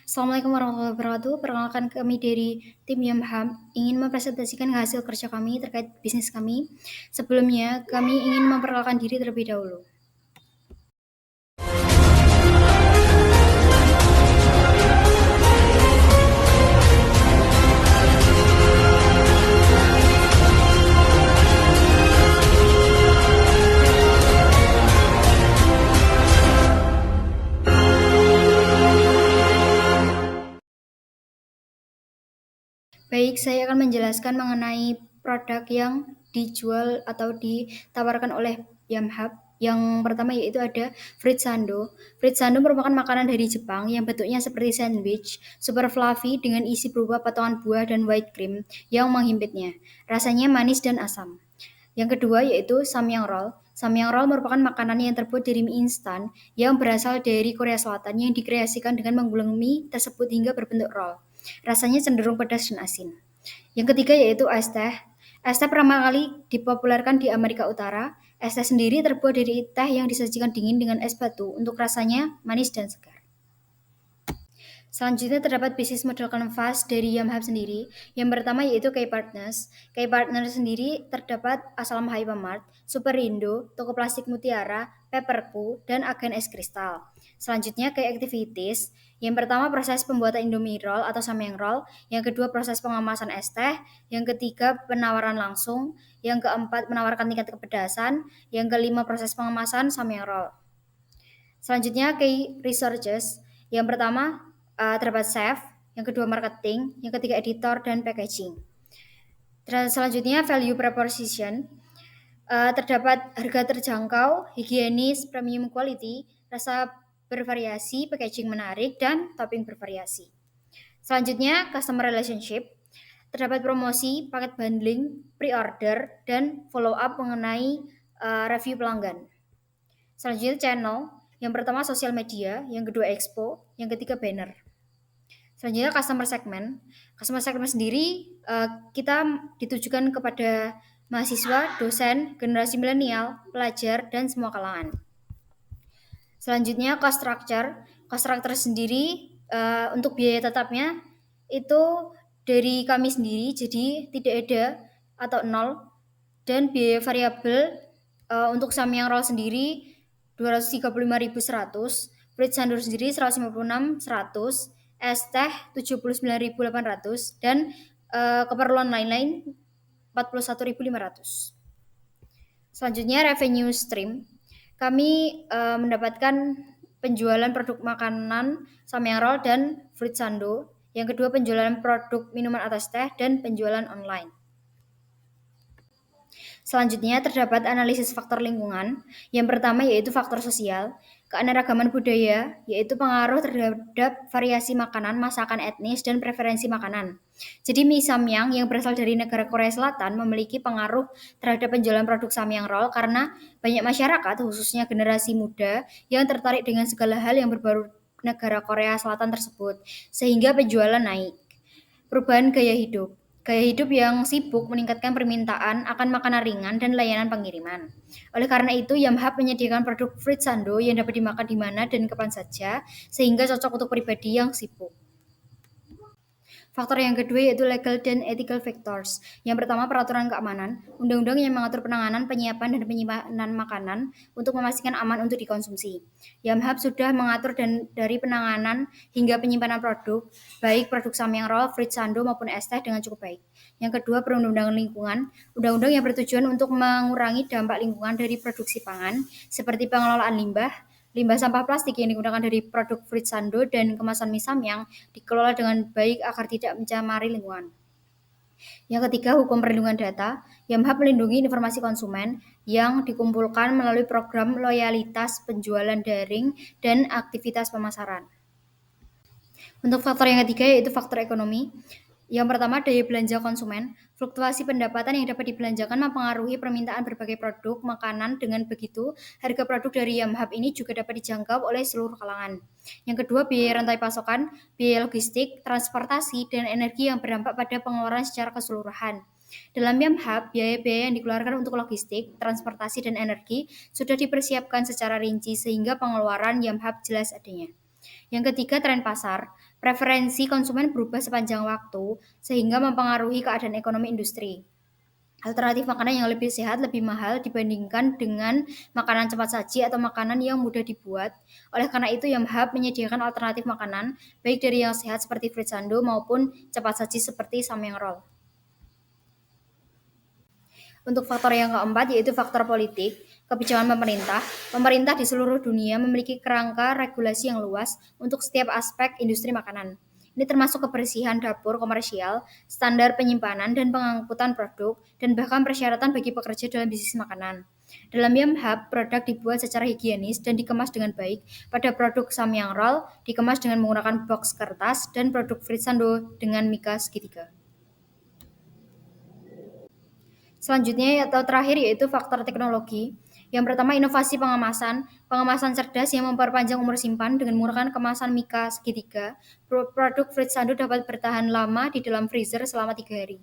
Assalamualaikum warahmatullahi wabarakatuh. Perkenalkan kami dari tim Yamham ingin mempresentasikan hasil kerja kami terkait bisnis kami. Sebelumnya, kami ingin memperkenalkan diri terlebih dahulu. Baik, saya akan menjelaskan mengenai produk yang dijual atau ditawarkan oleh Yamhab. Yang pertama yaitu ada Fruit Sando. Fruit Sando merupakan makanan dari Jepang yang bentuknya seperti sandwich, super fluffy dengan isi berupa potongan buah dan white cream yang menghimpitnya. Rasanya manis dan asam. Yang kedua yaitu Samyang Roll. Samyang Roll merupakan makanan yang terbuat dari mie instan yang berasal dari Korea Selatan yang dikreasikan dengan menggulung mie tersebut hingga berbentuk roll. Rasanya cenderung pedas dan asin. Yang ketiga yaitu es teh. Es teh pertama kali dipopulerkan di Amerika Utara. Es teh sendiri terbuat dari teh yang disajikan dingin dengan es batu untuk rasanya manis dan segar. Selanjutnya terdapat bisnis model kanvas dari Yamhab sendiri. Yang pertama yaitu K-Partners. K-Partners sendiri terdapat Aslam Hypermart, Superindo, Toko Plastik Mutiara, Pepperku, dan Agen Es Kristal. Selanjutnya K-Activities. Yang pertama proses pembuatan Indomie Roll atau Samyang Roll. Yang kedua proses pengemasan es teh. Yang ketiga penawaran langsung. Yang keempat menawarkan tingkat kepedasan. Yang kelima proses pengemasan Samyang Roll. Selanjutnya K-Researches. Yang pertama terdapat chef, yang kedua marketing, yang ketiga editor dan packaging. Dan selanjutnya value proposition, terdapat harga terjangkau, higienis, premium quality, rasa bervariasi, packaging menarik, dan topping bervariasi. Selanjutnya customer relationship, terdapat promosi, paket bundling, pre-order, dan follow up mengenai review pelanggan. Selanjutnya channel, yang pertama sosial media, yang kedua expo, yang ketiga banner. Selanjutnya customer segment. Customer segment sendiri kita ditujukan kepada mahasiswa, dosen, generasi milenial, pelajar, dan semua kalangan. Selanjutnya cost structure. Cost structure sendiri untuk biaya tetapnya itu dari kami sendiri, jadi tidak ada atau nol. Dan biaya variabel untuk Samyang Roll sendiri 235.100, Fruit Sandur sendiri 156.100, es teh 79.800, dan keperluan lain-lain 41.500. Selanjutnya revenue stream. Kami mendapatkan penjualan produk makanan Samyang Roll dan Fruit Sando. Yang kedua penjualan produk minuman atas teh dan penjualan online. Selanjutnya terdapat analisis faktor lingkungan. Yang pertama yaitu faktor sosial, keanekaragaman budaya, yaitu pengaruh terhadap variasi makanan, masakan etnis, dan preferensi makanan. Jadi mie Samyang yang berasal dari negara Korea Selatan memiliki pengaruh terhadap penjualan produk Samyang Roll karena banyak masyarakat, khususnya generasi muda, yang tertarik dengan segala hal yang berbau negara Korea Selatan tersebut, sehingga penjualan naik. Perubahan gaya hidup. Gaya hidup yang sibuk meningkatkan permintaan akan makanan ringan dan layanan pengiriman. Oleh karena itu, Yamhab menyediakan produk Fruit Sando yang dapat dimakan di mana dan kapan saja, sehingga cocok untuk pribadi yang sibuk. Faktor yang kedua yaitu legal dan ethical factors. Yang pertama peraturan keamanan, undang-undang yang mengatur penanganan, penyiapan, dan penyimpanan makanan untuk memastikan aman untuk dikonsumsi. Yamhab sudah mengatur dari penanganan hingga penyimpanan produk, baik produk Samyang Roll, Fruit Sando maupun es teh dengan cukup baik. Yang kedua perundang-undangan lingkungan, undang-undang yang bertujuan untuk mengurangi dampak lingkungan dari produksi pangan, seperti pengelolaan limbah sampah plastik yang digunakan dari produk Fruit Sando dan kemasan mie Samyang dikelola dengan baik agar tidak mencemari lingkungan. Yang ketiga, hukum perlindungan data. Yamhab melindungi informasi konsumen yang dikumpulkan melalui program loyalitas penjualan daring dan aktivitas pemasaran. Untuk faktor yang ketiga yaitu faktor ekonomi. Yang pertama, daya belanja konsumen. Fluktuasi pendapatan yang dapat dibelanjakan mempengaruhi permintaan berbagai produk makanan. Dengan begitu, harga produk dari Yamhab ini juga dapat dijangkau oleh seluruh kalangan. Yang kedua, biaya rantai pasokan, biaya logistik, transportasi, dan energi yang berdampak pada pengeluaran secara keseluruhan. Dalam Yamhab, biaya-biaya yang dikeluarkan untuk logistik, transportasi, dan energi sudah dipersiapkan secara rinci sehingga pengeluaran Yamhab jelas adanya. Yang ketiga, tren pasar. Preferensi konsumen berubah sepanjang waktu, sehingga mempengaruhi keadaan ekonomi industri. Alternatif makanan yang lebih sehat lebih mahal dibandingkan dengan makanan cepat saji atau makanan yang mudah dibuat. Oleh karena itu, Yamhap menyediakan alternatif makanan, baik dari yang sehat seperti fruit sando maupun cepat saji seperti samyang roll. Untuk faktor yang keempat yaitu faktor politik, kebijakan pemerintah. Pemerintah di seluruh dunia memiliki kerangka regulasi yang luas untuk setiap aspek industri makanan. Ini termasuk kebersihan dapur komersial, standar penyimpanan dan pengangkutan produk, dan bahkan persyaratan bagi pekerja dalam bisnis makanan. Dalam Yamhap, produk dibuat secara higienis dan dikemas dengan baik. Pada produk samyang roll, dikemas dengan menggunakan box kertas, dan produk fruit sando dengan mika segitiga. Selanjutnya atau terakhir yaitu faktor teknologi. Yang pertama inovasi pengemasan. Pengemasan cerdas yang memperpanjang umur simpan dengan menggunakan kemasan mika segitiga. Produk fruit sando dapat bertahan lama di dalam freezer selama 3 hari.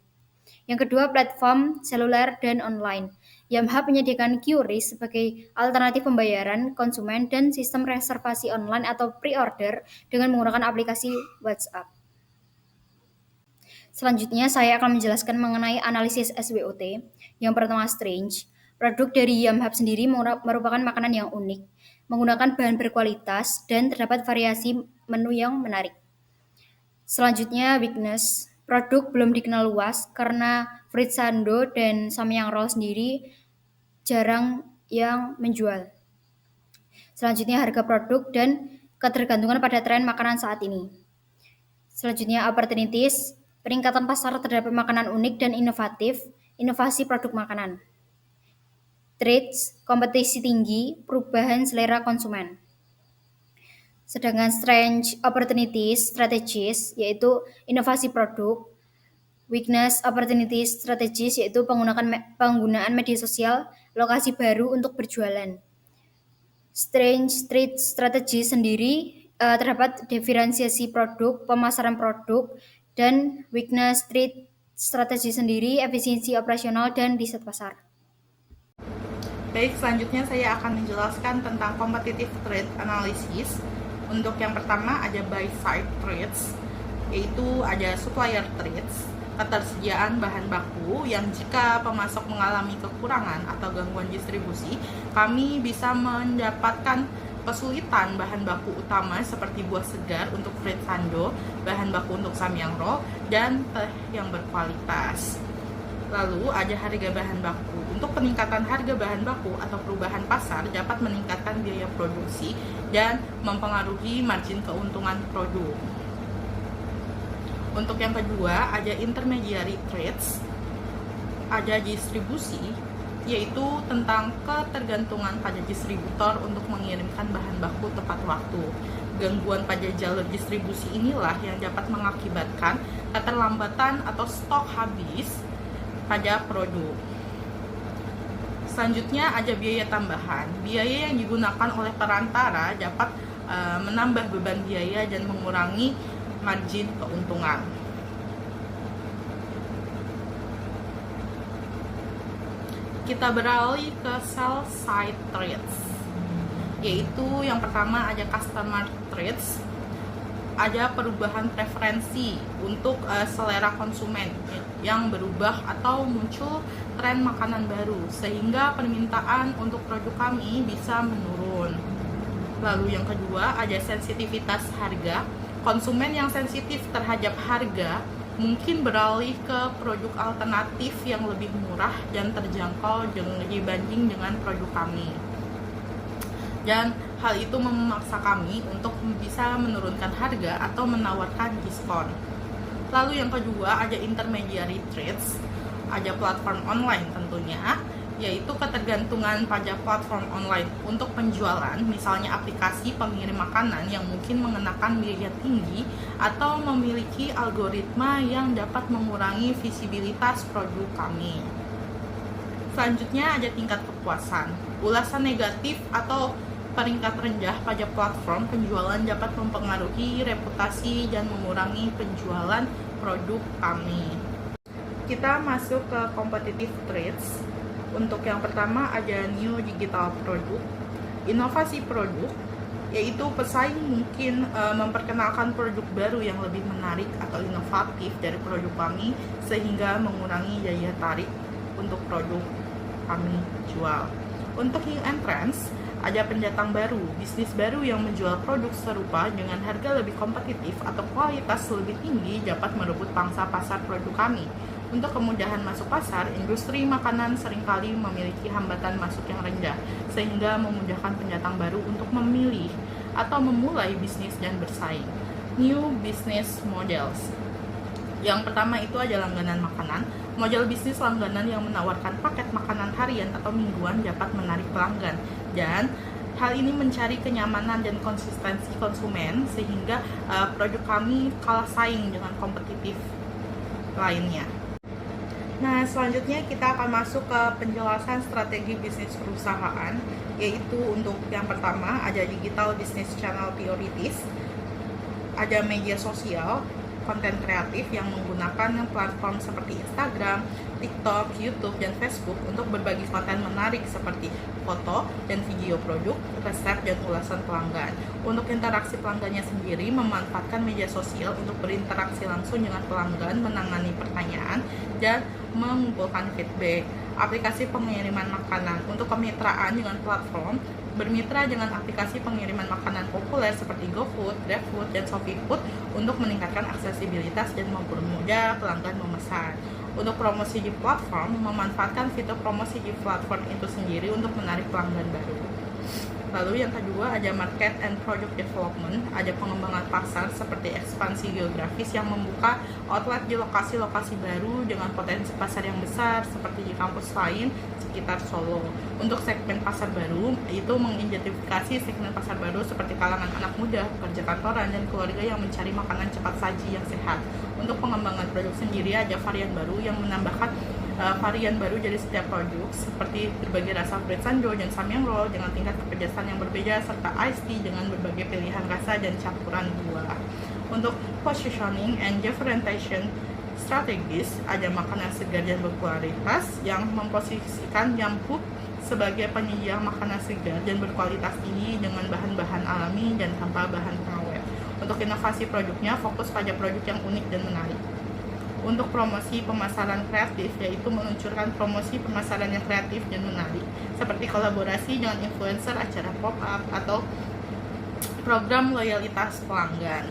Yang kedua, platform seluler dan online. Yamhap menyediakan QRIS sebagai alternatif pembayaran konsumen dan sistem reservasi online atau pre-order dengan menggunakan aplikasi WhatsApp. Selanjutnya, saya akan menjelaskan mengenai analisis SWOT. Yang pertama, Strange. Produk dari Yamhap sendiri merupakan makanan yang unik, menggunakan bahan berkualitas, dan terdapat variasi menu yang menarik. Selanjutnya, Weakness. Produk belum dikenal luas karena fruit sando dan samyang roll sendiri jarang yang menjual. Selanjutnya, harga produk dan ketergantungan pada tren makanan saat ini. Selanjutnya, Opportunities. Peningkatan pasar terhadap makanan unik dan inovatif, inovasi produk makanan. Trades, kompetisi tinggi, perubahan selera konsumen. Sedangkan Strange Opportunities Strategies yaitu inovasi produk. Weakness Opportunities Strategies yaitu penggunaan media sosial, lokasi baru untuk berjualan. Strange Street Strategy sendiri terdapat diferensiasi produk, pemasaran produk, dan Weakness Street Strategy sendiri efisiensi operasional dan riset pasar. Baik, selanjutnya saya akan menjelaskan tentang competitive trade analysis. Untuk yang pertama ada buy side trades, yaitu ada supplier trades, ketersediaan bahan baku yang jika pemasok mengalami kekurangan atau gangguan distribusi, kami bisa mendapatkan kesulitan bahan baku utama seperti buah segar untuk fruit sando, bahan baku untuk samyang roll, dan teh yang berkualitas. Lalu ada harga bahan baku. Untuk peningkatan harga bahan baku atau perubahan pasar dapat meningkatkan biaya produksi dan mempengaruhi margin keuntungan produk. Untuk yang kedua ada intermediary trades, ada distribusi, yaitu tentang ketergantungan pada distributor untuk mengirimkan bahan baku tepat waktu. Gangguan pada jalur distribusi inilah yang dapat mengakibatkan keterlambatan atau stok habis pada produk. Selanjutnya ada biaya tambahan. Biaya yang digunakan oleh perantara dapat menambah beban biaya dan mengurangi margin keuntungan. Kita beralih ke sell side trades, yaitu yang pertama ada customer trades, ada perubahan preferensi untuk selera konsumen yang berubah atau muncul tren makanan baru sehingga permintaan untuk produk kami bisa menurun. Lalu yang kedua ada sensitivitas harga. Konsumen yang sensitif terhadap harga mungkin beralih ke produk alternatif yang lebih murah dan terjangkau dibanding dengan produk kami. Dan hal itu memaksa kami untuk bisa menurunkan harga atau menawarkan diskon. Lalu yang kedua ada intermediary trades, ada platform online tentunya, yaitu ketergantungan pada platform online untuk penjualan, misalnya aplikasi pengirim makanan yang mungkin mengenakan biaya tinggi atau memiliki algoritma yang dapat mengurangi visibilitas produk kami. Selanjutnya ada tingkat kepuasan. Ulasan negatif atau peringkat rendah pada platform penjualan dapat mempengaruhi reputasi dan mengurangi penjualan produk kami. Kita masuk ke competitive trades. Untuk yang pertama ada new digital product, inovasi produk. yaitu pesaing mungkin memperkenalkan produk baru yang lebih menarik atau inovatif dari produk kami sehingga mengurangi daya tarik untuk produk kami jual. Untuk new entrants, ada pendatang baru, bisnis baru yang menjual produk serupa dengan harga lebih kompetitif atau kualitas lebih tinggi dapat merebut pangsa pasar produk kami. Untuk kemudahan masuk pasar, industri makanan seringkali memiliki hambatan masuk yang rendah, sehingga memudahkan pendatang baru untuk memilih atau memulai bisnis dan bersaing. New business models. Yang pertama itu adalah langganan makanan. Model bisnis langganan yang menawarkan paket makanan harian atau mingguan dapat menarik pelanggan, dan hal ini mencari kenyamanan dan konsistensi konsumen sehingga produk kami kalah saing dengan kompetitif lainnya. Nah, selanjutnya kita akan masuk ke penjelasan strategi bisnis perusahaan, yaitu untuk yang pertama ada digital business channel priorities, ada media sosial, konten kreatif yang menggunakan platform seperti Instagram, TikTok, YouTube, dan Facebook untuk berbagi konten menarik seperti foto dan video produk, resep, dan ulasan pelanggan. Untuk interaksi pelanggannya sendiri, memanfaatkan media sosial untuk berinteraksi langsung dengan pelanggan, menangani pertanyaan, dan mengumpulkan feedback. Aplikasi pengiriman makanan. Untuk kemitraan dengan platform, bermitra dengan aplikasi pengiriman makanan populer seperti GoFood, GrabFood, dan ShopeeFood untuk meningkatkan aksesibilitas dan mempermudah pelanggan memesan. Untuk promosi di platform, memanfaatkan fitur promosi di platform itu sendiri untuk menarik pelanggan baru. Lalu yang kedua ada market and product development, ada pengembangan pasar seperti ekspansi geografis yang membuka outlet di lokasi-lokasi baru dengan potensi pasar yang besar seperti di kampus lain sekitar Solo. Untuk segmen pasar baru, itu mengidentifikasi segmen pasar baru seperti kalangan anak muda, pekerja kantoran, dan keluarga yang mencari makanan cepat saji yang sehat. Untuk pengembangan produk sendiri ada varian baru yang menambahkan varian baru dari setiap produk seperti berbagai rasa bread sanjo dan samyang roll dengan tingkat kepedasan yang berbeda serta iced tea dengan berbagai pilihan rasa dan campuran buah. Untuk positioning and differentiation strategis, ada makanan segar dan berkualitas yang memposisikan Yum!Hoop sebagai penyedia makanan segar dan berkualitas tinggi dengan bahan-bahan alami dan tanpa bahan pengawet. Untuk inovasi produknya fokus pada produk yang unik dan menarik. Untuk promosi pemasaran kreatif, yaitu meluncurkan promosi pemasaran yang kreatif dan menarik, seperti kolaborasi dengan influencer, acara pop-up, atau program loyalitas pelanggan.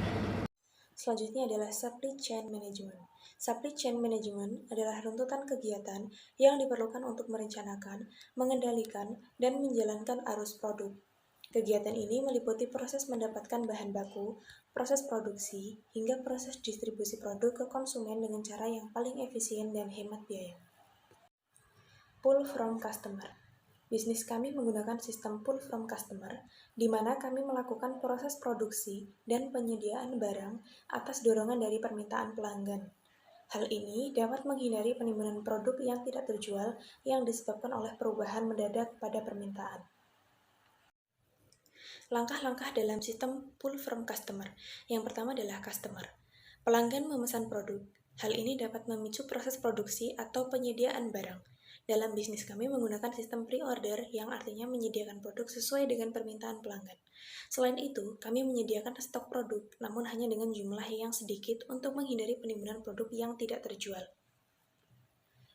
Selanjutnya adalah supply chain management. Supply chain management adalah runtutan kegiatan yang diperlukan untuk merencanakan, mengendalikan, dan menjalankan arus produk. Kegiatan ini meliputi proses mendapatkan bahan baku, proses produksi, hingga proses distribusi produk ke konsumen dengan cara yang paling efisien dan hemat biaya. Pull from customer. Bisnis kami menggunakan sistem pull from customer, di mana kami melakukan proses produksi dan penyediaan barang atas dorongan dari permintaan pelanggan. Hal ini dapat menghindari penimbunan produk yang tidak terjual yang disebabkan oleh perubahan mendadak pada permintaan. Langkah-langkah dalam sistem pull from customer. Yang pertama adalah customer. Pelanggan memesan produk. Hal ini dapat memicu proses produksi atau penyediaan barang. Dalam bisnis kami menggunakan sistem pre-order yang artinya menyediakan produk sesuai dengan permintaan pelanggan. Selain itu, kami menyediakan stok produk, namun hanya dengan jumlah yang sedikit untuk menghindari penimbunan produk yang tidak terjual.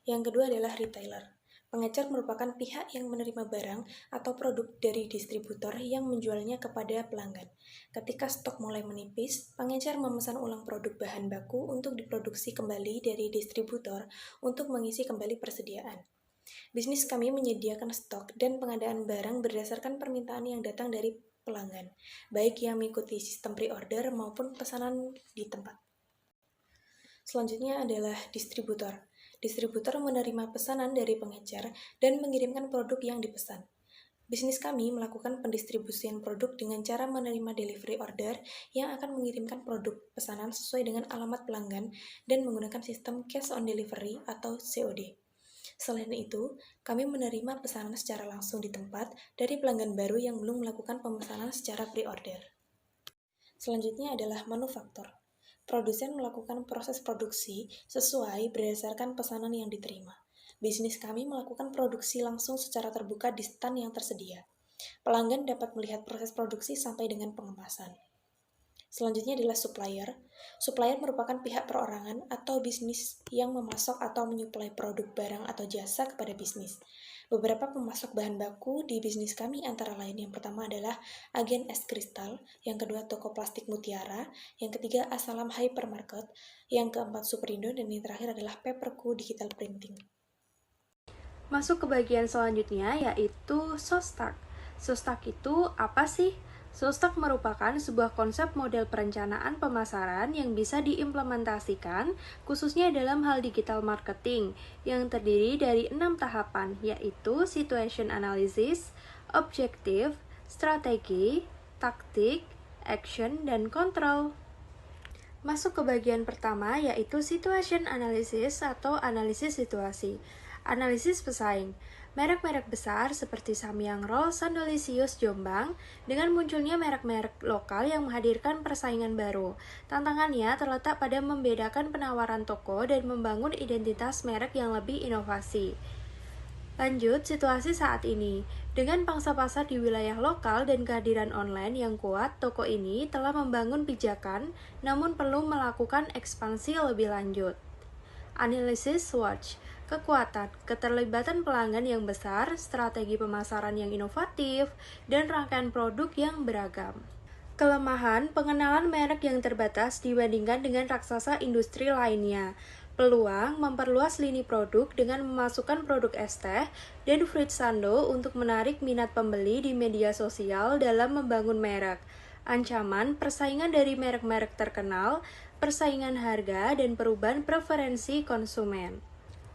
Yang kedua adalah retailer. Pengecer merupakan pihak yang menerima barang atau produk dari distributor yang menjualnya kepada pelanggan. Ketika stok mulai menipis, pengecer memesan ulang produk bahan baku untuk diproduksi kembali dari distributor untuk mengisi kembali persediaan. Bisnis kami menyediakan stok dan pengadaan barang berdasarkan permintaan yang datang dari pelanggan, baik yang mengikuti sistem pre-order maupun pesanan di tempat. Selanjutnya adalah distributor. Distributor menerima pesanan dari pengecer dan mengirimkan produk yang dipesan. Bisnis kami melakukan pendistribusian produk dengan cara menerima delivery order yang akan mengirimkan produk pesanan sesuai dengan alamat pelanggan dan menggunakan sistem cash on delivery atau COD. Selain itu, kami menerima pesanan secara langsung di tempat dari pelanggan baru yang belum melakukan pemesanan secara pre-order. Selanjutnya adalah manufaktur. Produsen melakukan proses produksi sesuai berdasarkan pesanan yang diterima. Bisnis kami melakukan produksi langsung secara terbuka di stand yang tersedia. Pelanggan dapat melihat proses produksi sampai dengan pengemasan. Selanjutnya adalah supplier. Supplier merupakan pihak perorangan atau bisnis yang memasok atau menyuplai produk, barang, atau jasa kepada bisnis. Beberapa pemasok bahan baku di bisnis kami antara lain yang pertama adalah Agen Es Kristal, yang kedua Toko Plastik Mutiara, yang ketiga Asalam Hypermarket, yang keempat Superindo, dan yang terakhir adalah Paperku Digital Printing. Masuk ke bagian selanjutnya yaitu Sostak. Sostak itu apa sih? Sostak merupakan sebuah konsep model perencanaan pemasaran yang bisa diimplementasikan khususnya dalam hal digital marketing yang terdiri dari 6 tahapan yaitu situation analysis, objektif, strategi, taktik, action, dan kontrol. Masuk ke bagian pertama yaitu situation analysis atau analisis situasi. Analisis pesaing. Merek-merek besar seperti Samyang Roll, Sandolisius, Jombang dengan munculnya merek-merek lokal yang menghadirkan persaingan baru. Tantangannya terletak pada membedakan penawaran toko dan membangun identitas merek yang lebih inovasi. Lanjut, situasi saat ini. Dengan pangsa pasar di wilayah lokal dan kehadiran online yang kuat, toko ini telah membangun pijakan, namun perlu melakukan ekspansi lebih lanjut. Analisis SWOT, kekuatan, keterlibatan pelanggan yang besar, strategi pemasaran yang inovatif, dan rangkaian produk yang beragam. Kelemahan, pengenalan merek yang terbatas dibandingkan dengan raksasa industri lainnya. Peluang, memperluas lini produk dengan memasukkan produk es teh dan fruit sando untuk menarik minat pembeli di media sosial dalam membangun merek. Ancaman, persaingan dari merek-merek terkenal, persaingan harga, dan perubahan preferensi konsumen.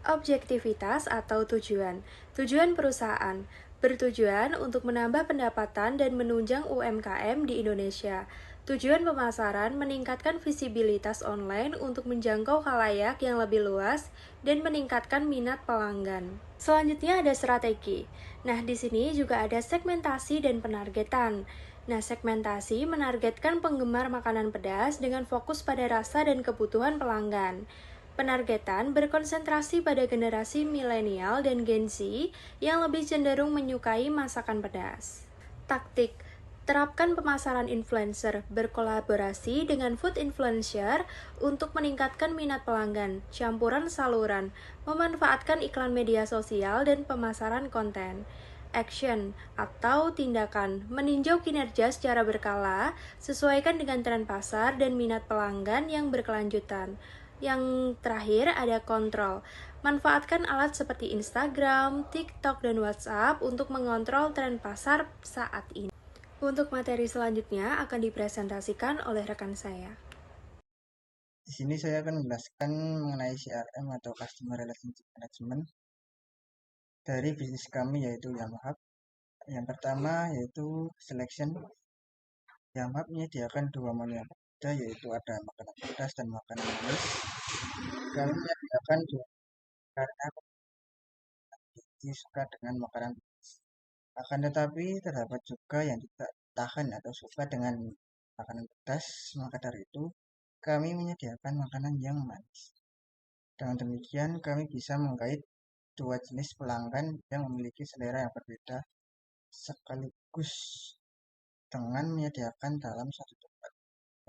Objektivitas atau tujuan. Tujuan perusahaan bertujuan untuk menambah pendapatan dan menunjang UMKM di Indonesia. Tujuan pemasaran meningkatkan visibilitas online untuk menjangkau khalayak yang lebih luas dan meningkatkan minat pelanggan. Selanjutnya ada strategi. Nah, di sini juga ada segmentasi dan penargetan. Nah, segmentasi menargetkan penggemar makanan pedas dengan fokus pada rasa dan kebutuhan pelanggan. Penargetan berkonsentrasi pada generasi milenial dan Gen Z yang lebih cenderung menyukai masakan pedas. Taktik, terapkan pemasaran influencer berkolaborasi dengan food influencer untuk meningkatkan minat pelanggan, campuran saluran, memanfaatkan iklan media sosial dan pemasaran konten. Action atau tindakan, meninjau kinerja secara berkala, sesuaikan dengan tren pasar dan minat pelanggan yang berkelanjutan. Yang terakhir ada kontrol. Manfaatkan alat seperti Instagram, TikTok, dan WhatsApp untuk mengontrol tren pasar saat ini. Untuk materi selanjutnya akan dipresentasikan oleh rekan saya. Di sini saya akan menjelaskan mengenai CRM atau Customer Relationship Management dari bisnis kami yaitu Yamhub. Yang pertama yaitu selection. Yamhub menyediakan dua menu yang berbeda yaitu ada makanan pedas dan makanan manis. Kami menyediakan dua karena kami suka dengan makanan pedas. Akan tetapi terdapat juga yang tidak tahan atau suka dengan makanan pedas, maka dari itu kami menyediakan makanan yang manis. Dengan demikian kami bisa menggait dua jenis pelanggan yang memiliki selera yang berbeda sekaligus dengan menyediakan dalam satu tempat.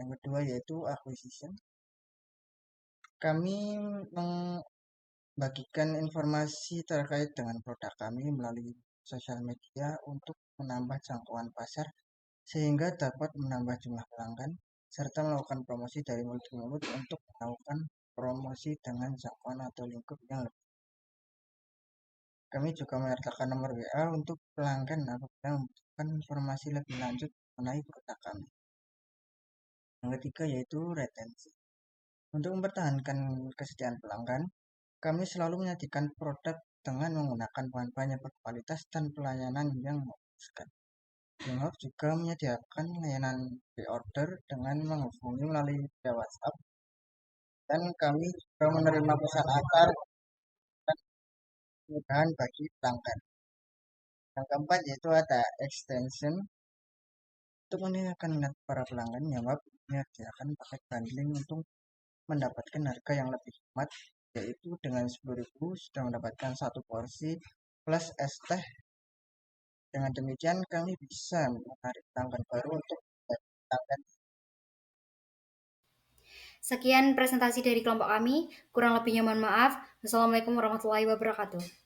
Yang kedua yaitu acquisition. Kami membagikan informasi terkait dengan produk kami melalui sosial media untuk menambah jangkauan pasar sehingga dapat menambah jumlah pelanggan serta melakukan promosi dari mulut ke mulut untuk melakukan promosi dengan jangkauan atau lingkup yang lebih. Kami juga menyertakan nomor WA untuk pelanggan apabila membutuhkan informasi lebih lanjut mengenai produk kami. Yang ketiga yaitu retensi. Untuk mempertahankan kesetiaan pelanggan, kami selalu menyajikan produk dengan menggunakan bahan-bahan yang berkualitas dan pelayanan yang memuaskan. Yamhub juga menyediakan layanan pre-order dengan menghubungi melalui via WhatsApp dan kami juga menerima pesan antar dan kemudahan bagi pelanggan. Yang keempat yaitu ada extension. Untuk meningkatkan minat para pelanggan, Yamhub menyediakan paket bundling untuk mendapatkan harga yang lebih hemat, yaitu dengan 10.000 sudah mendapatkan satu porsi plus es teh Dengan demikian kami bisa menarik pelanggan baru untuk pelanggan. Sekian presentasi dari kelompok kami. Kurang lebihnya mohon maaf. Wassalamualaikum warahmatullahi wabarakatuh.